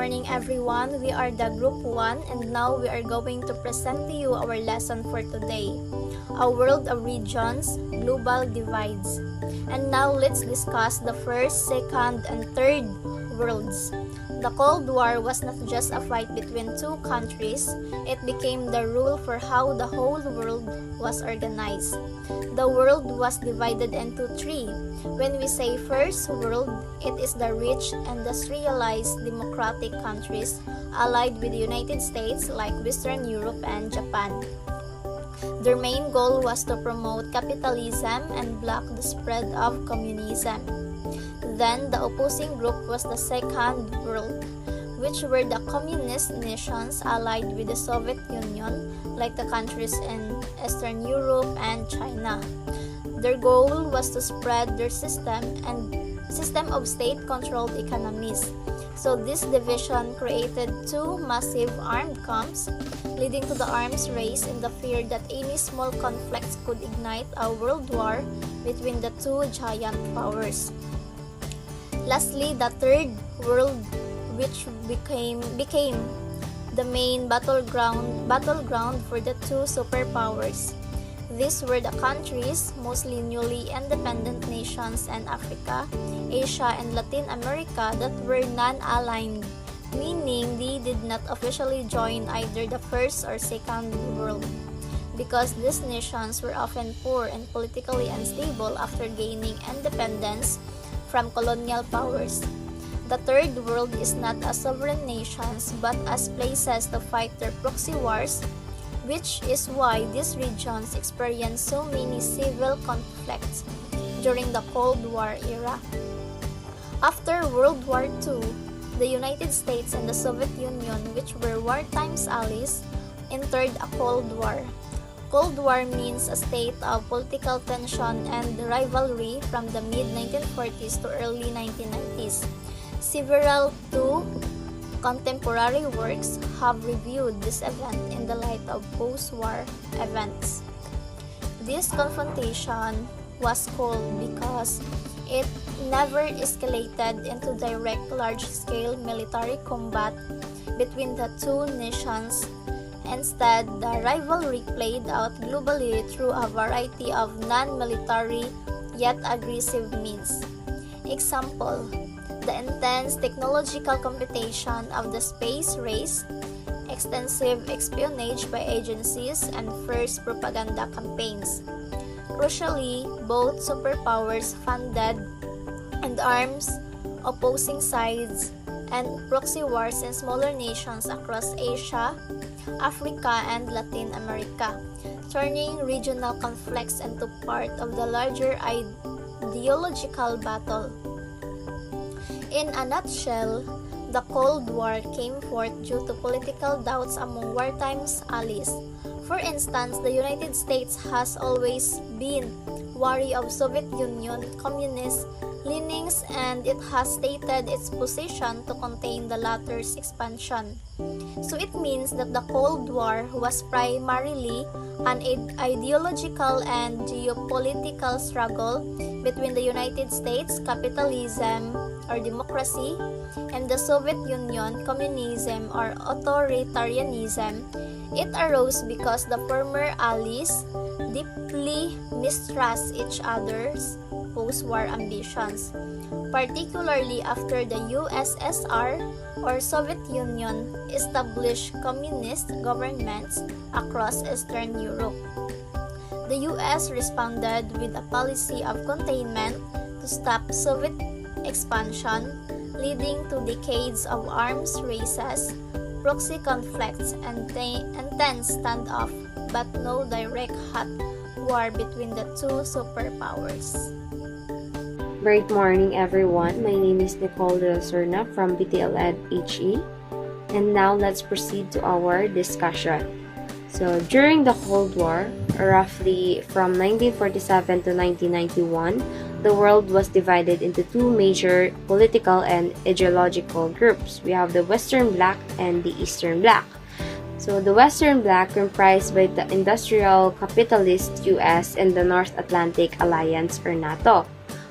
morning everyone. We are the Group 1 and now we are going to present to you our lesson for today. A world of regions, global divides. And now let's discuss the first, second, and third worlds. The Cold War was not just a fight between two countries, it became the rule for how the whole world was organized. The world was divided into three. When we say first world, it is the rich, industrialized, democratic countries allied with the United States like Western Europe and Japan. Their main goal was to promote capitalism and block the spread of communism. Then, the opposing group was the Second World, which were the communist nations allied with the Soviet Union, like the countries in Eastern Europe and China. Their goal was to spread their system of state-controlled economies. So this division created two massive armed camps, leading to the arms race in the fear that any small conflicts could ignite a world war between the two giant powers. Lastly, the Third World, which became the main battleground for the two superpowers. These were the countries, mostly newly independent nations in Africa, Asia, and Latin America that were non-aligned, meaning they did not officially join either the First or Second World, because these nations were often poor and politically unstable after gaining independence from colonial powers. The Third World is not as sovereign nations but as places to fight their proxy wars, which is why these regions experienced so many civil conflicts during the Cold War era. After World War II, the United States and the Soviet Union, which were wartime allies, entered a Cold War. Cold War means a state of political tension and rivalry from the mid-1940s to early 1990s. Several contemporary works have reviewed this event in the light of post-war events. This confrontation was called because it never escalated into direct large-scale military combat between the two nations. Instead, the rivalry played out globally through a variety of non-military yet aggressive means. Example, the intense technological competition of the space race, extensive espionage by agencies, and first propaganda campaigns. Crucially, both superpowers funded and arms opposing sides and proxy wars in smaller nations across Asia, Africa, and Latin America, turning regional conflicts into part of the larger ideological battle. In a nutshell, the Cold War came forth due to political doubts among wartime allies. For instance, the United States has always been wary of Soviet Union communist leanings, and it has stated its position to contain the latter's expansion. So it means that the Cold War was primarily an ideological and geopolitical struggle between the United States, capitalism or democracy, and the Soviet Union, communism or authoritarianism. It arose because the former allies deeply mistrust each other's post-war ambitions, particularly after the USSR or Soviet Union established communist governments across Eastern Europe. The US responded with a policy of containment to stop Soviet expansion, leading to decades of arms races, proxy conflicts, and intense standoff, but no direct hot war between the two superpowers. Great morning, everyone. My name is Nicole Sorna from BTL Ed HE. And now let's proceed to our discussion. So, during the Cold War, roughly from 1947 to 1991, the world was divided into two major political and ideological groups. We have the Western Bloc and the Eastern Bloc. So, the Western Bloc comprised by the industrial capitalist US and the North Atlantic Alliance or NATO,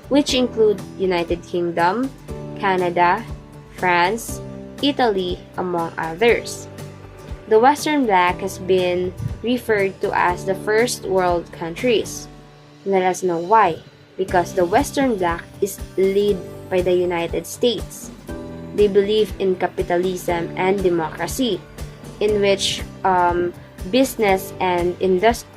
which include United Kingdom, Canada, France, Italy, among others. The Western Bloc has been referred to as the first world countries. Let us know why. Because the Western Bloc is led by the United States. They believe in capitalism and democracy, in which business and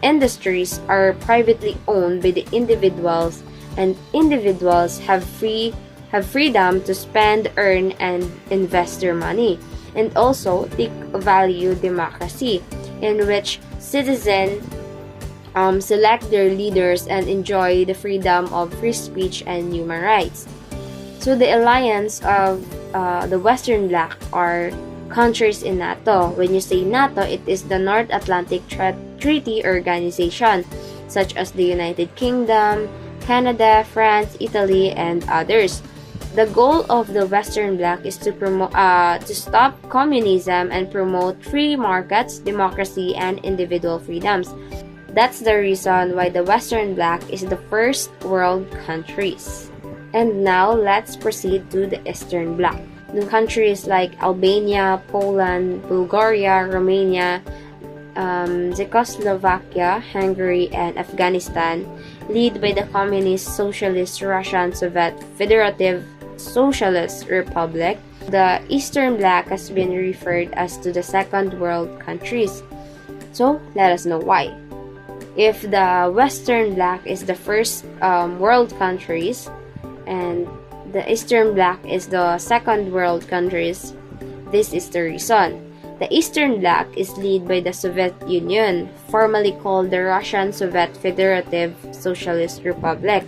industries are privately owned by the individuals, and individuals have freedom to spend, earn, and invest their money. And also, they value democracy, in which citizens select their leaders and enjoy the freedom of free speech and human rights. So the alliance of the Western Bloc are countries in NATO. When you say NATO, it is the North Atlantic Treaty Organization, such as the United Kingdom, Canada, France, Italy, and others. The goal of the Western Bloc is to stop communism and promote free markets, democracy, and individual freedoms. That's the reason why the Western Bloc is the first world countries. And now, let's proceed to the Eastern Bloc. The countries like Albania, Poland, Bulgaria, Romania, Czechoslovakia, Hungary, and Afghanistan, led by the Communist Socialist Russian Soviet Federative Socialist Republic. The Eastern Bloc has been referred as to the Second World countries. So, let us know why. If the Western Bloc is the first world countries, and the Eastern Bloc is the second world countries, this is the reason. The Eastern Bloc is led by the Soviet Union, formerly called the Russian Soviet Federative Socialist Republic.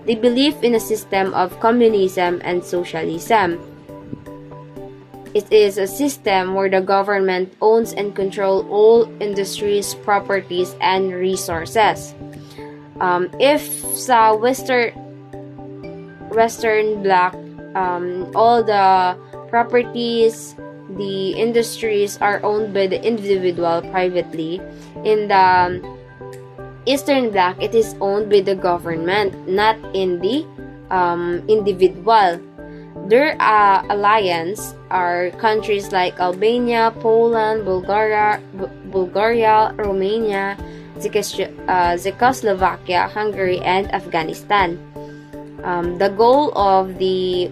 They believe in a system of communism and socialism. It is a system where the government owns and controls all industries, properties, and resources. If sa Western Bloc, all the properties, the industries are owned by the individual privately. In the Eastern Bloc, it is owned by the government, not in the individual. Their alliance are countries like Albania, Poland, Bulgaria, Romania, Czechoslovakia, Hungary, and Afghanistan. The goal of the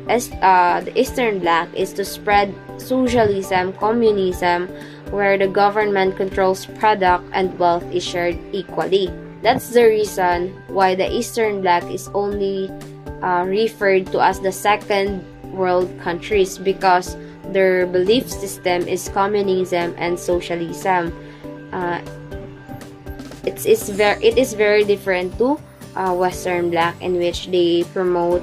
Eastern Bloc is to spread socialism, communism, where the government controls product and wealth is shared equally. That's the reason why the Eastern Bloc is only referred to as the second world countries, because their belief system is communism and socialism. It is very different to Western Bloc, in which they promote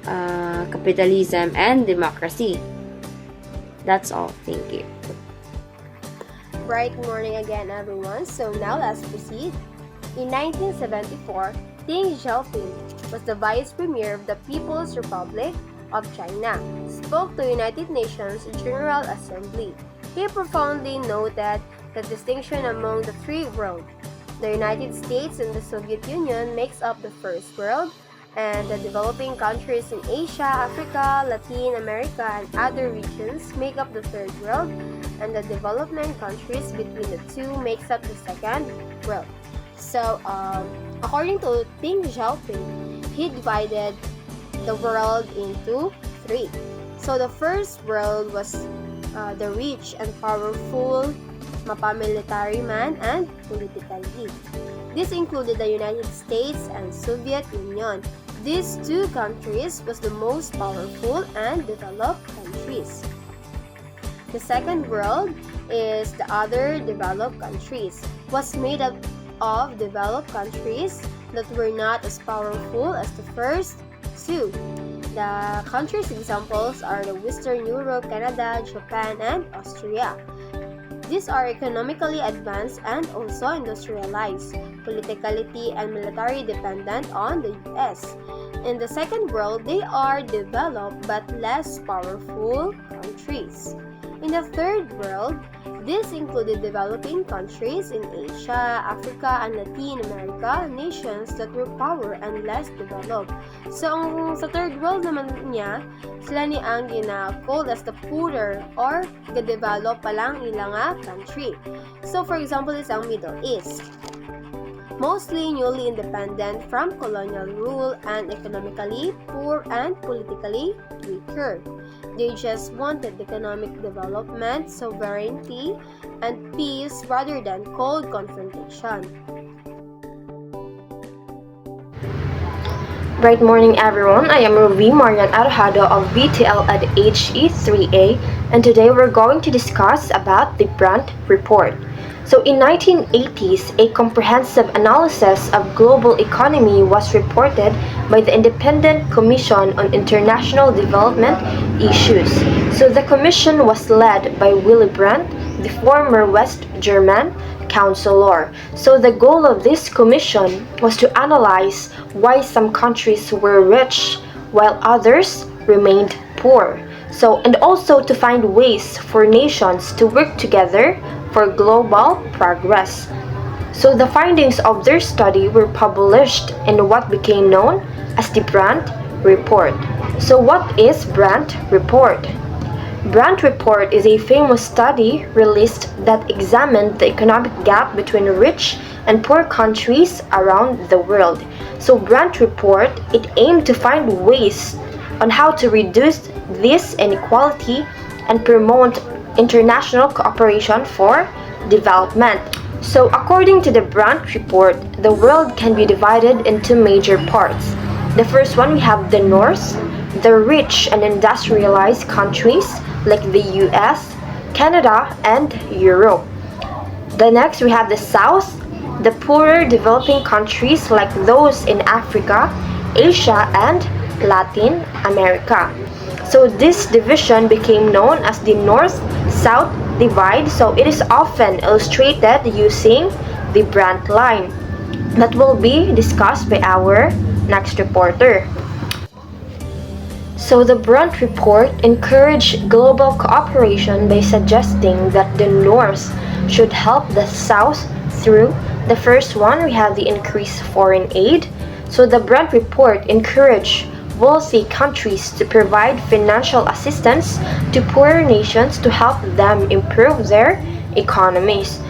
capitalism and democracy. That's all. Thank you. Bright morning again, everyone. So now let's proceed. In 1974, Deng Xiaoping was the Vice Premier of the People's Republic of China, spoke to United Nations General Assembly. He profoundly noted the distinction among the three worlds. The United States and the Soviet Union makes up the first world, and the developing countries in Asia, Africa, Latin America, and other regions make up the third world, and the development countries between the two makes up the second world. So, according to Deng Xiaoping, he divided the world into three. So, the first world was the rich and powerful, mapamilitary man, and political elite. This included the United States and Soviet Union. These two countries was the most powerful and developed countries. The second world is the other developed countries, was made up of developed countries that were not as powerful as the first two. The countries' examples are the Western Europe, Canada, Japan, and Austria. These are economically advanced and also industrialized, politically and militarily dependent on the US. In the second world, they are developed but less powerful countries. In the third world, this included developing countries in Asia, Africa, and Latin America, nations that were poorer and less developed. So, sa third world naman niya, sila ni ang gina-called as the poorer or ga-develop pa lang ilang country. So, for example, is ang Middle East. Mostly newly independent from colonial rule and economically poor and politically weaker. They just wanted economic development, sovereignty, and peace rather than cold confrontation. Bright morning everyone, I am Ruby Marian Arhado of BTL at HE-3A, and today we're going to discuss about the Brandt Report. So in 1980s, a comprehensive analysis of global economy was reported by the Independent Commission on International Development Issues. So the commission was led by Willy Brandt, the former West German counselor. So the goal of this commission was to analyze why some countries were rich while others remained poor. So, and also to find ways for nations to work together for global progress. So the findings of their study were published in what became known as the Brandt Report. So what is Brandt Report? Brandt Report is a famous study released that examined the economic gap between rich and poor countries around the world. So Brandt Report, it aimed to find ways on how to reduce this inequality and promote international cooperation for development. So according to the Brandt Report, the world can be divided into major parts. The first one, we have the North, the rich and industrialized countries like the US, Canada, and Europe. The next, we have the South, the poorer developing countries like those in Africa, Asia, and Latin America. So this division became known as the North-South divide. So it is often illustrated using the Brandt line that will be discussed by our next reporter. So the Brandt Report encouraged global cooperation by suggesting that the North should help the South through the first one, we have the increased foreign aid. So the Brandt Report encouraged wealthy countries to provide financial assistance to poorer nations to help them improve their economies.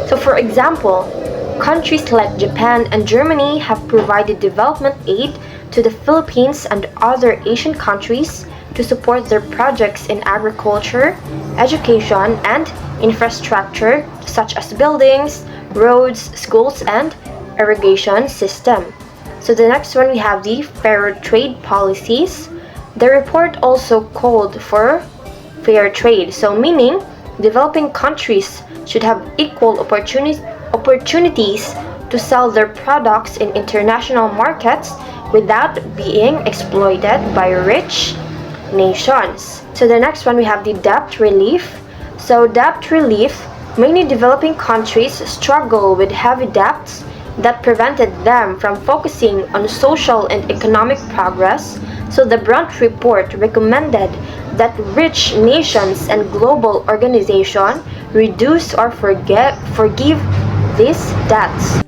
So for example, countries like Japan and Germany have provided development aid to the Philippines and other Asian countries to support their projects in agriculture, education, and infrastructure such as buildings, roads, schools, and irrigation system. So the next one, we have the fair trade policies. The report also called for fair trade, so meaning developing countries should have equal opportunities to sell their products in international markets without being exploited by rich nations. So the next one, we have the debt relief. So debt relief, many developing countries struggle with heavy debts that prevented them from focusing on social and economic progress. So the Brandt Report recommended that rich nations and global organizations reduce or forgive these debts.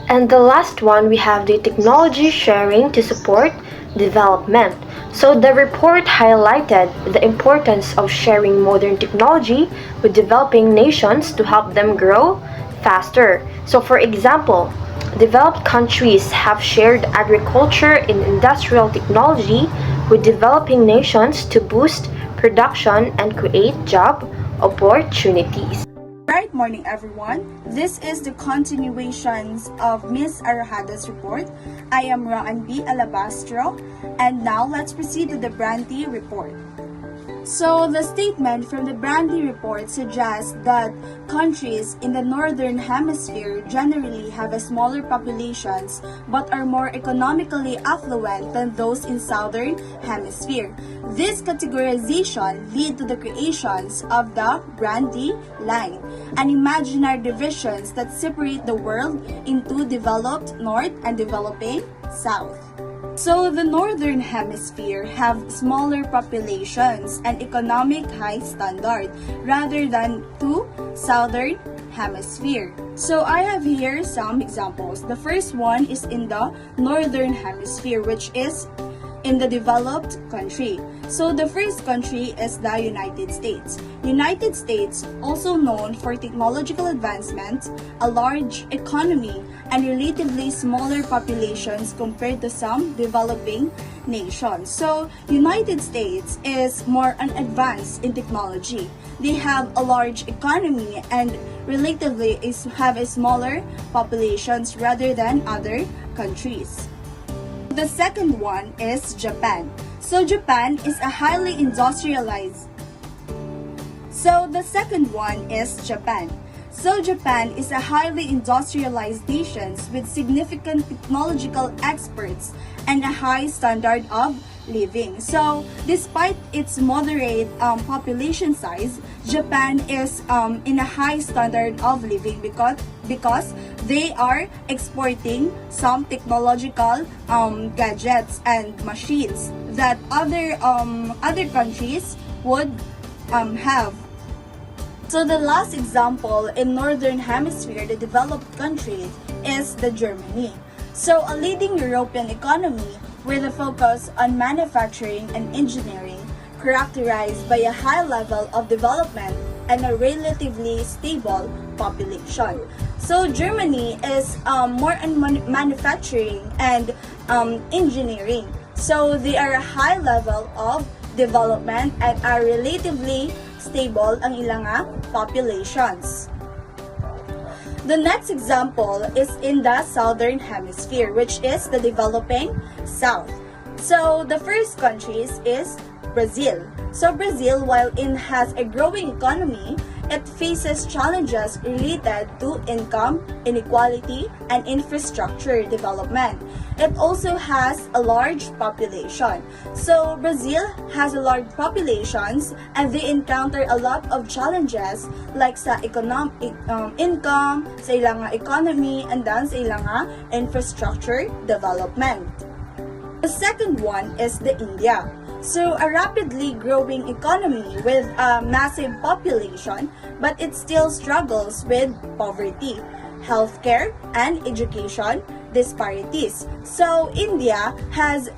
And the last one, we have the technology sharing to support development. So the report highlighted the importance of sharing modern technology with developing nations to help them grow faster. So for example, developed countries have shared agriculture and industrial technology with developing nations to boost production and create job opportunities. Good morning everyone. This is the continuations of Ms. Arahado's report. I am Raan B. Alabastro, and now let's proceed to the Brandt Report. So the statement from the Brandt Report suggests that countries in the northern hemisphere generally have a smaller populations but are more economically affluent than those in southern hemisphere. This categorization led to the creations of the Brandt line, an imaginary divisions that separate the world into developed north and developing south. So the northern hemisphere have smaller populations and economic high standard rather than to southern hemisphere. So I have here some examples. The first one is in the northern hemisphere, which is in the developed country. So the first country is the United States. United States, also known for technological advancement, a large economy, and relatively smaller populations compared to some developing nations. So United States is more advanced in technology. They have a large economy and relatively have a smaller populations rather than other countries. The second one is Japan. So Japan is a highly industrialized. So the second one is Japan. So Japan is a highly industrialized nation with significant technological experts and a high standard of living. So despite its moderate population size, Japan is in a high standard of living because they are exporting some technological gadgets and machines that other countries would have. So the last example in Northern Hemisphere, the developed countries, is the Germany. So a leading European economy with a focus on manufacturing and engineering, characterized by a high level of development and a relatively stable population. So Germany is more on manufacturing and engineering. So they are a high level of development and are relatively stable ang ilang populations. The next example is in the southern hemisphere, which is the developing south. So the first country is Brazil. So Brazil, while it has a growing economy, it faces challenges related to income inequality and infrastructure development. It also has a large population. So Brazil has a large populations and they encounter a lot of challenges like sa income, sa ilang economy, and then sa ilang infrastructure development. The second one is the India. So a rapidly growing economy with a massive population, but it still struggles with poverty, healthcare, and education disparities. So India has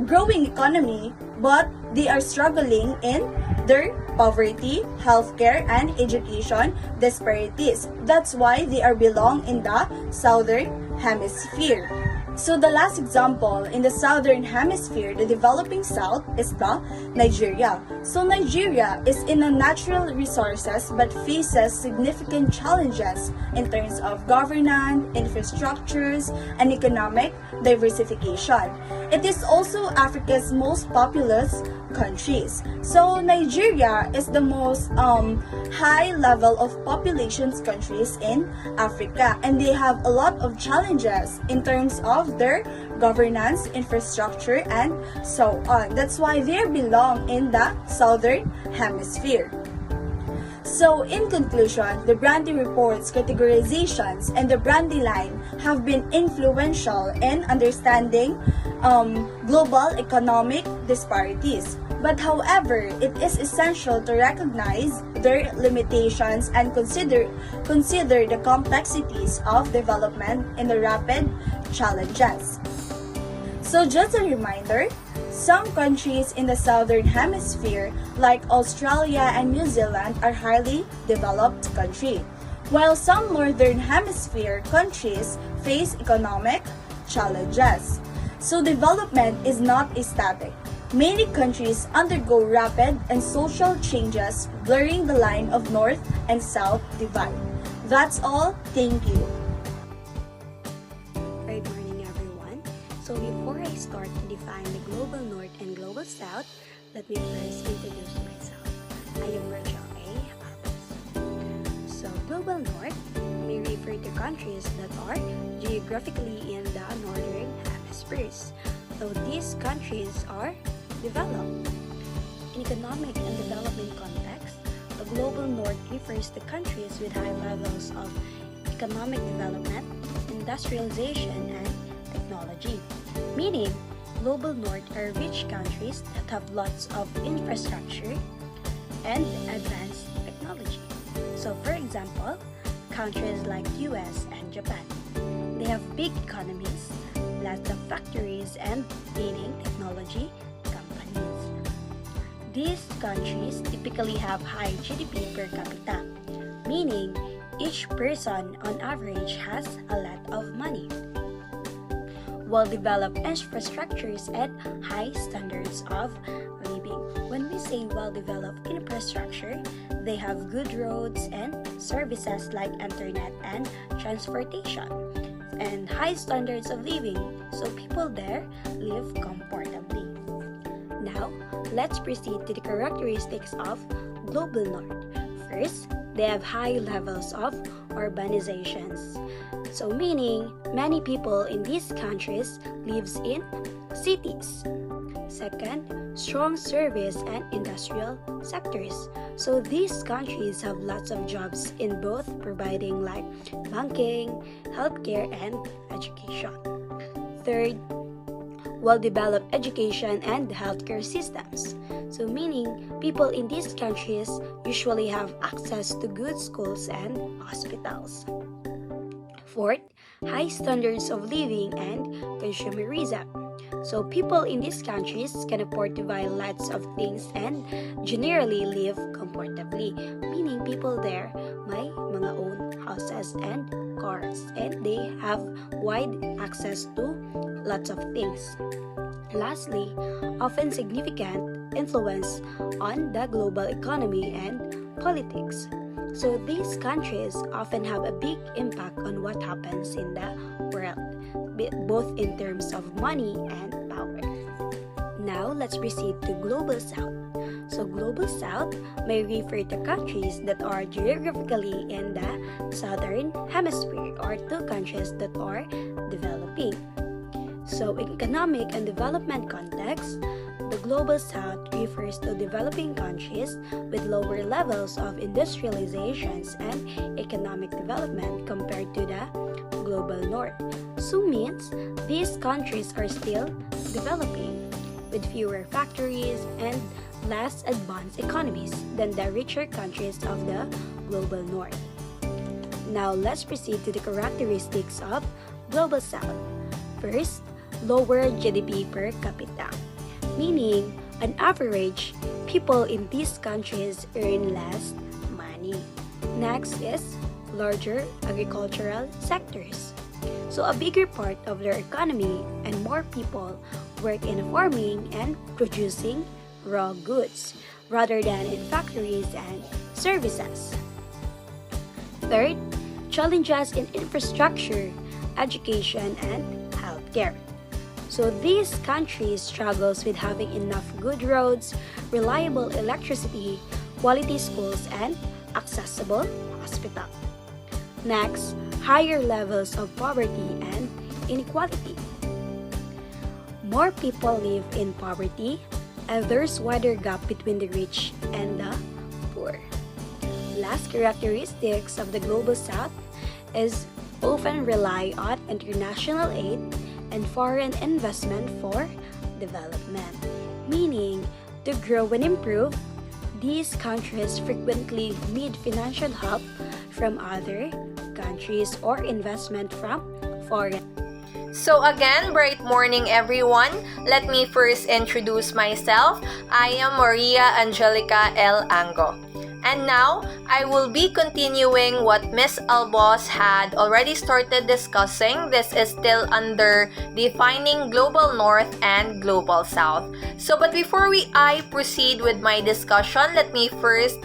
growing economy, but they are struggling in their poverty, healthcare, and education disparities. That's why they are belong in the southern hemisphere. So the last example in the southern hemisphere, the developing south, is the Nigeria. So Nigeria is in a natural resources but faces significant challenges in terms of governance, infrastructures, and economic diversification. It is also Africa's most populous countries. So Nigeria is the most high level of populations countries in Africa, and they have a lot of challenges in terms of their governance, infrastructure, and so on. That's why they belong in the southern hemisphere. So in conclusion, the Brandy report's categorizations and the Brandy line have been influential in understanding global economic disparities. But however, it is essential to recognize their limitations and consider the complexities of development and the rapid challenges. So just a reminder, some countries in the southern hemisphere like Australia and New Zealand are highly developed countries, while some northern hemisphere countries face economic challenges. So development is not static. Many countries undergo rapid and social changes, blurring the line of north and south divide. That's all. Thank you. Good morning, everyone. So before I start to define the global north and global south, let me first introduce myself. I am Rachel A. Alves. So global north may refer to countries that are geographically in the northern hemispheres, though these countries are developed. In economic and development context, the global north refers to countries with high levels of economic development, industrialization, and technology, meaning Global North are rich countries that have lots of infrastructure and advanced technology. So for example, countries like US and Japan. They have big economies, lots of factories and leading technology companies. These countries typically have high GDP per capita, meaning each person on average has a lot of money. Well-developed infrastructures and high standards of living. When we say well-developed infrastructure, they have good roads and services like internet and transportation, and high standards of living, so people there live comfortably. Now, let's proceed to the characteristics of Global North. First, they have high levels of urbanizations. So meaning, many people in these countries lives in cities. Second, strong service and industrial sectors. So these countries have lots of jobs in both providing like banking, healthcare, and education. Third, well-developed education and healthcare systems. So meaning, people in these countries usually have access to good schools and hospitals. Fourth, high standards of living and consumerism. So people in these countries can afford to buy lots of things and generally live comfortably, meaning people there may mga own houses and cars and they have wide access to lots of things. Lastly, often significant influence on the global economy and politics. So these countries often have a big impact on what happens in the world, both in terms of money and power. Now, let's proceed to Global South. So Global South may refer to countries that are geographically in the southern hemisphere or to countries that are developing. So in economic and development context, the Global South refers to developing countries with lower levels of industrializations and economic development compared to the Global North. So means these countries are still developing with fewer factories and less advanced economies than the richer countries of the Global North. Now let's proceed to the characteristics of Global South. First, lower GDP per capita, meaning on average, people in these countries earn less money. Next is larger agricultural sectors. So a bigger part of their economy and more people work in farming and producing raw goods rather than in factories and services. Third, challenges in infrastructure, education, and healthcare. So these countries struggles with having enough good roads, reliable electricity, quality schools, and accessible hospital. Next, higher levels of poverty and inequality. More people live in poverty, and there's wider gap between the rich and the poor. Last characteristics of the Global South is often rely on international aid and foreign investment for development, meaning to grow and improve, these countries frequently need financial help from other countries or investment from foreign. So again, bright morning everyone. Let me first introduce myself. I am Maria Angelica L. Ango. And now, I will be continuing what Miss Albos had already started discussing. This is still under defining Global North and Global South. So, but before I proceed with my discussion, let me first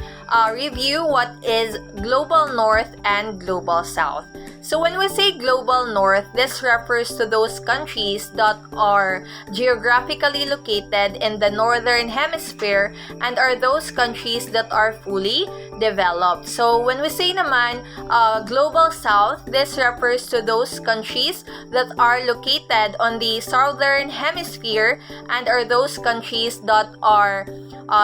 review what is Global North and Global South. So when we say Global North, this refers to those countries that are geographically located in the Northern Hemisphere and are those countries that are fully developed. So when we say naman Global South, this refers to those countries that are located on the Southern Hemisphere and are those countries that are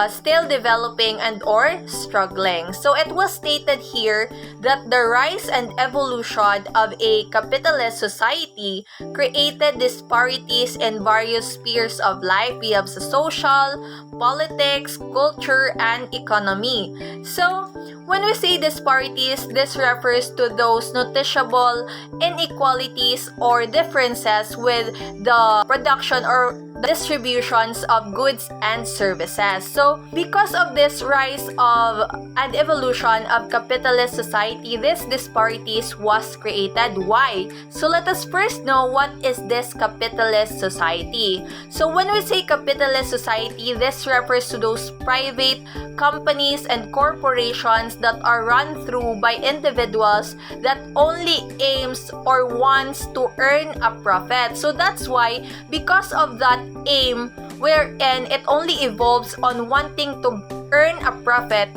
still developing and or struggling. So it was stated here that the rise and evolution of a capitalist society created disparities in various spheres of life. We have the social, politics, culture, and economy. So when we say disparities, this refers to those noticeable inequalities or differences with the production or distributions of goods and services. So, because of this rise of and evolution of capitalist society, these disparities was created. Why? So, let us first know what is this capitalist society. So, when we say capitalist society, this refers to those private companies and corporations that are run through by individuals that only aims or wants to earn a profit. So, that's why, because of that aim wherein it only evolves on wanting to earn a profit,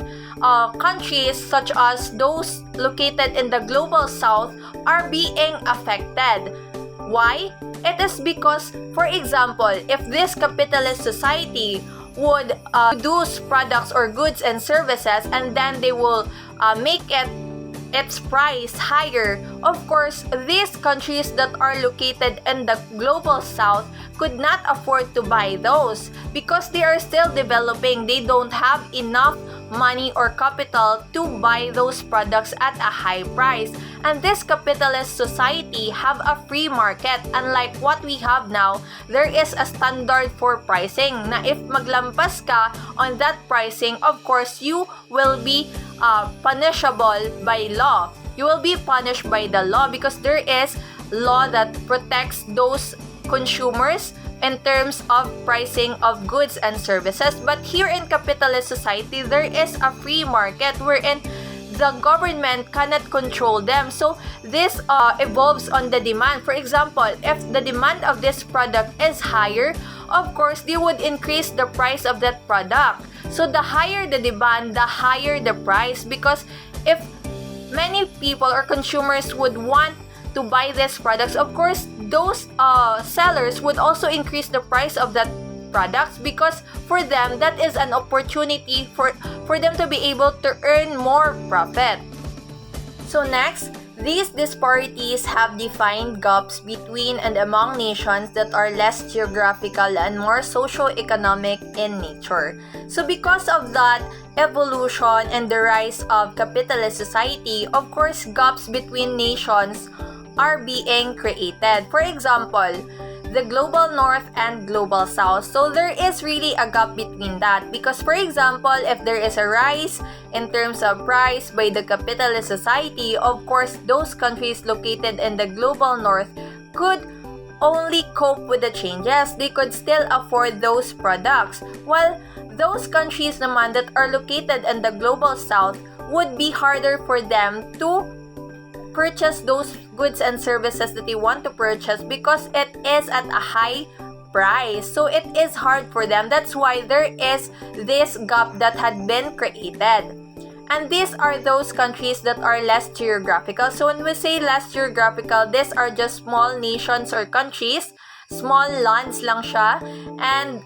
countries such as those located in the global south are being affected. Why? It is because, for example, if this capitalist society would produce products or goods and services and then they will make its price higher, of course, these countries that are located in the global south could not afford to buy those because they are still developing. They don't have enough money or capital to buy those products at a high price. And this capitalist society have a free market. Unlike what we have now, there is a standard for pricing na if maglampas ka on that pricing, of course, you will be punishable by law. You will be punished by the law because there is law that protects those consumers in terms of pricing of goods and services. But here in capitalist society, there is a free market wherein the government cannot control them. So this evolves on the demand. For example, if the demand of this product is higher, of course, they would increase the price of that product. So the higher the demand, the higher the price, because if many people or consumers would want to buy these products, of course, those sellers would also increase the price of that products because for them, that is an opportunity for them to be able to earn more profit. So next, these disparities have defined gaps between and among nations that are less geographical and more socio-economic in nature. So because of that evolution and the rise of capitalist society, of course, gaps between nations are being created. For example, the global north and global south. So there is really a gap between that because, for example, if there is a rise in terms of price by the capitalist society, of course, those countries located in the global north could only cope with the changes. They could still afford those products, while those countries naman that are located in the global south would be harder for them to purchase those goods and services that they want to purchase because it is at a high price. So it is hard for them. That's why there is this gap that had been created. And these are those countries that are less geographical. So when we say less geographical, these are just small nations or countries. Small lands lang siya. And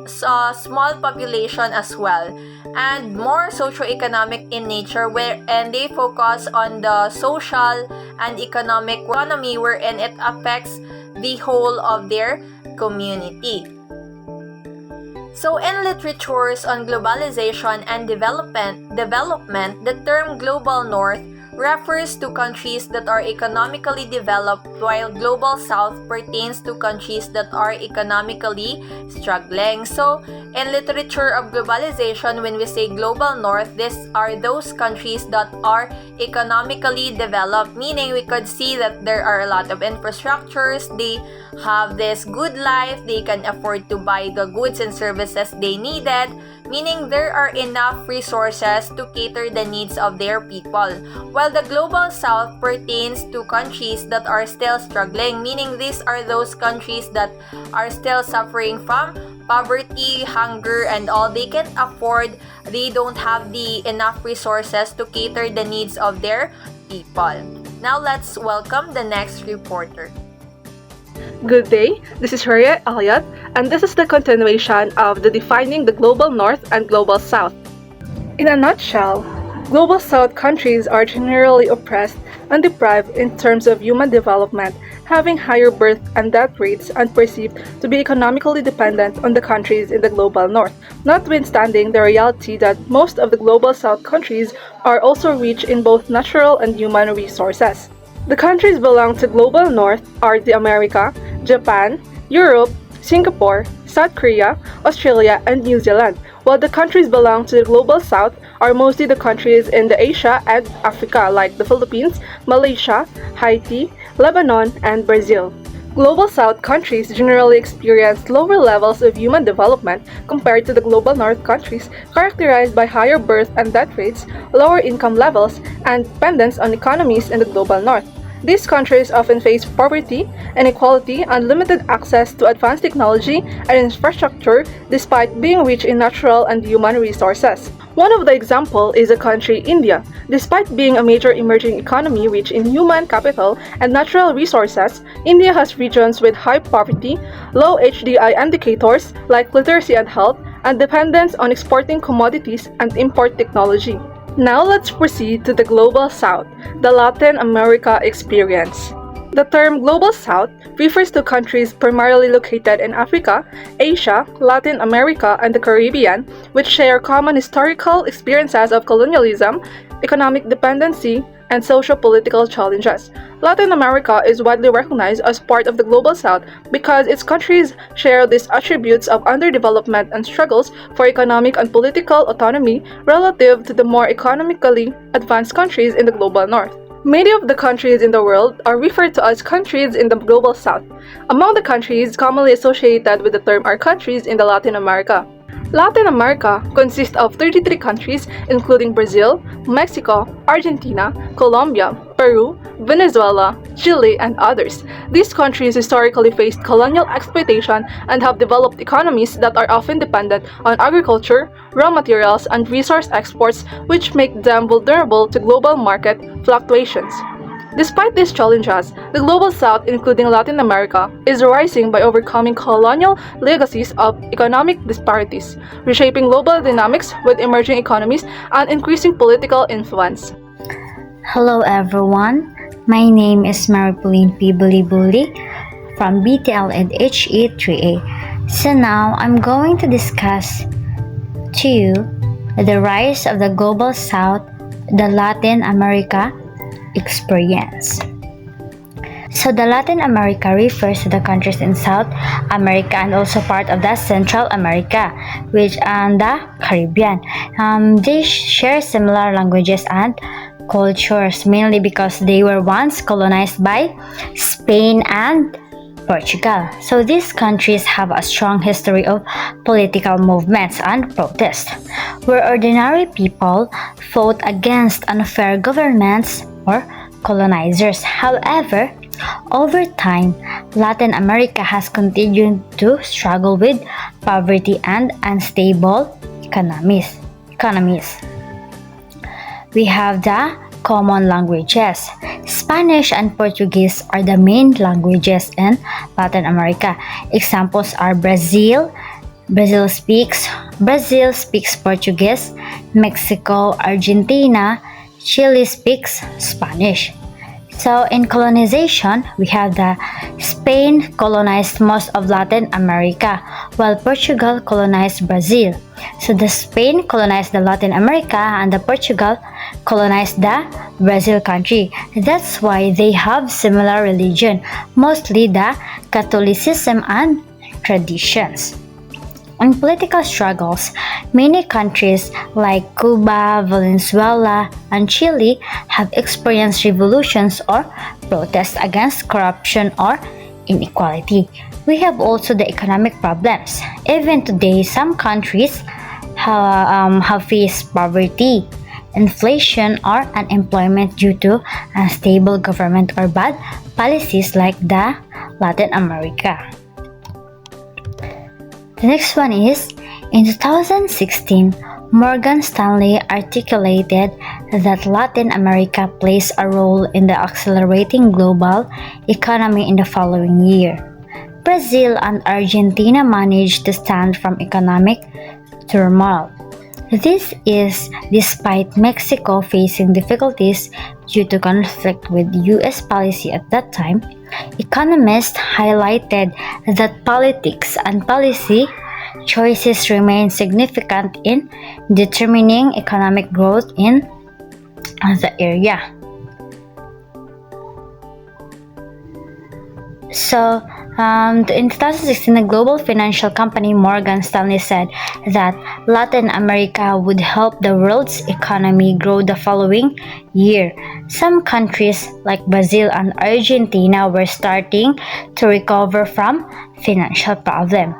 small population as well, and more socio-economic in nature, wherein they focus on the social and economy wherein it affects the whole of their community. So in literatures on globalization and development, the term global north refers to countries that are economically developed, while global south pertains to countries that are economically struggling. So, in literature of globalization, when we say global north, these are those countries that are economically developed, meaning we could see that there are a lot of infrastructures, they have this good life, they can afford to buy the goods and services they needed, meaning there are enough resources to cater the needs of their people. While the global south pertains to countries that are still struggling, meaning these are those countries that are still suffering from poverty, hunger, and all. They can't afford, they don't have the enough resources to cater the needs of their people. Now let's welcome the next reporter. Good day, this is Harriet Elliott, and this is the continuation of the Defining the Global North and Global South. In a nutshell, Global South countries are generally oppressed and deprived in terms of human development, having higher birth and death rates and perceived to be economically dependent on the countries in the Global North, notwithstanding the reality that most of the Global South countries are also rich in both natural and human resources. The countries belong to Global North are the America, Japan, Europe, Singapore, South Korea, Australia, and New Zealand, while the countries belong to the Global South are mostly the countries in the Asia and Africa like the Philippines, Malaysia, Haiti, Lebanon, and Brazil. Global South countries generally experience lower levels of human development compared to the Global North countries, characterized by higher birth and death rates, lower income levels, and dependence on economies in the Global North. These countries often face poverty, inequality, and limited access to advanced technology and infrastructure despite being rich in natural and human resources. One of the examples is the country India. Despite being a major emerging economy rich in human capital and natural resources, India has regions with high poverty, low HDI indicators like literacy and health, and dependence on exporting commodities and import technology. Now let's proceed to the Global South, the Latin America experience. The term Global South refers to countries primarily located in Africa, Asia, Latin America, and the Caribbean, which share common historical experiences of colonialism, economic dependency, and socio-political challenges. Latin America is widely recognized as part of the Global South because its countries share these attributes of underdevelopment and struggles for economic and political autonomy relative to the more economically advanced countries in the Global North. Many of the countries in the world are referred to as countries in the Global South. Among the countries commonly associated with the term are countries in the Latin America. Latin America consists of 33 countries including Brazil, Mexico, Argentina, Colombia, Peru, Venezuela, Chile, and others. These countries historically faced colonial exploitation and have developed economies that are often dependent on agriculture, raw materials, and resource exports, which make them vulnerable to global market fluctuations. Despite these challenges, the Global South, including Latin America, is rising by overcoming colonial legacies of economic disparities, reshaping global dynamics with emerging economies, and increasing political influence. Hello everyone, my name is Maripoline P. Bulibuli from BTL and HE-3A. So now I'm going to discuss to you the rise of the Global South, the Latin America experience. So the Latin America refers to the countries in South America and also part of the Central America, which and the Caribbean. They share similar languages and cultures, mainly because they were once colonized by Spain and Portugal. So these countries have a strong history of political movements and protests, where ordinary people fought against unfair governments or colonizers. However, over time, Latin America has continued to struggle with poverty and unstable economies. We have the common languages. Spanish and Portuguese are the main languages in Latin America. Examples are Brazil speaks Portuguese, Mexico, Argentina, Chile speaks Spanish. So in colonization, we have the Spain colonized most of Latin America, while Portugal colonized Brazil. So the Spain colonized the Latin America and the Portugal colonized the Brazil country. That's why they have similar religion, mostly the Catholicism and traditions. In political struggles, many countries like Cuba, Venezuela, and Chile have experienced revolutions or protests against corruption or inequality. We have also the economic problems. Even today, some countries have faced poverty, inflation, or unemployment due to unstable government or bad policies like the Latin America. The next one is, in 2016, Morgan Stanley articulated that Latin America plays a role in the accelerating global economy in the following year. Brazil and Argentina managed to stand from economic turmoil. This is despite Mexico facing difficulties due to conflict with U.S. policy at that time. Economists highlighted that politics and policy choices remain significant in determining economic growth in the area. In 2016, the global financial company Morgan Stanley said that Latin America would help the world's economy grow the following year. Some countries like Brazil and Argentina were starting to recover from financial problems.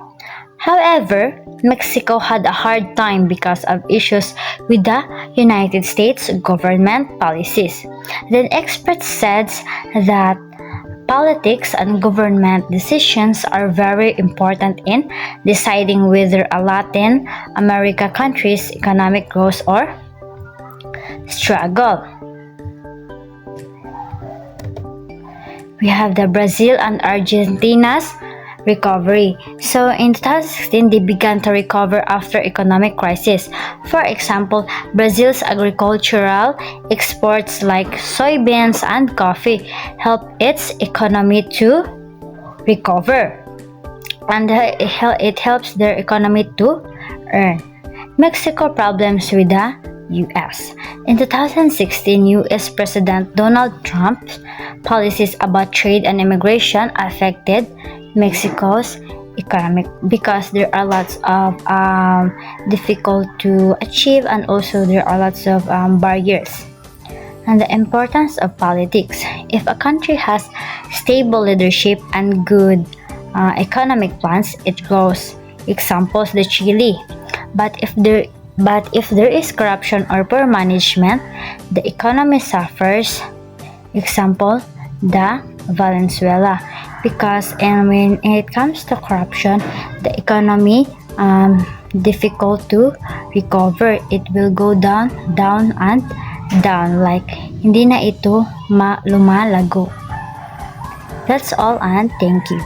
However, Mexico had a hard time because of issues with the United States government policies. Then experts said that politics and government decisions are very important in deciding whether a Latin America country's economic growth or struggle. We have the Brazil and Argentina's recovery. So in 2016, they began to recover after economic crisis. For example, Brazil's agricultural exports like soybeans and coffee helped its economy to recover, and it helps their economy to earn. Mexico problems with the U.S. In 2016, U.S. President Donald Trump's policies about trade and immigration affected Mexico's economic because there are lots of difficult to achieve, and also there are lots of barriers. And the importance of politics. If a country has stable leadership and good economic plans, it grows. Examples: the Chile. But if there is corruption or poor management, the economy suffers. Example: the Venezuela. Because when it comes to corruption, the economy difficult to recover. It will go down and down, like hindi na ito lumalago. That's all, and thank you.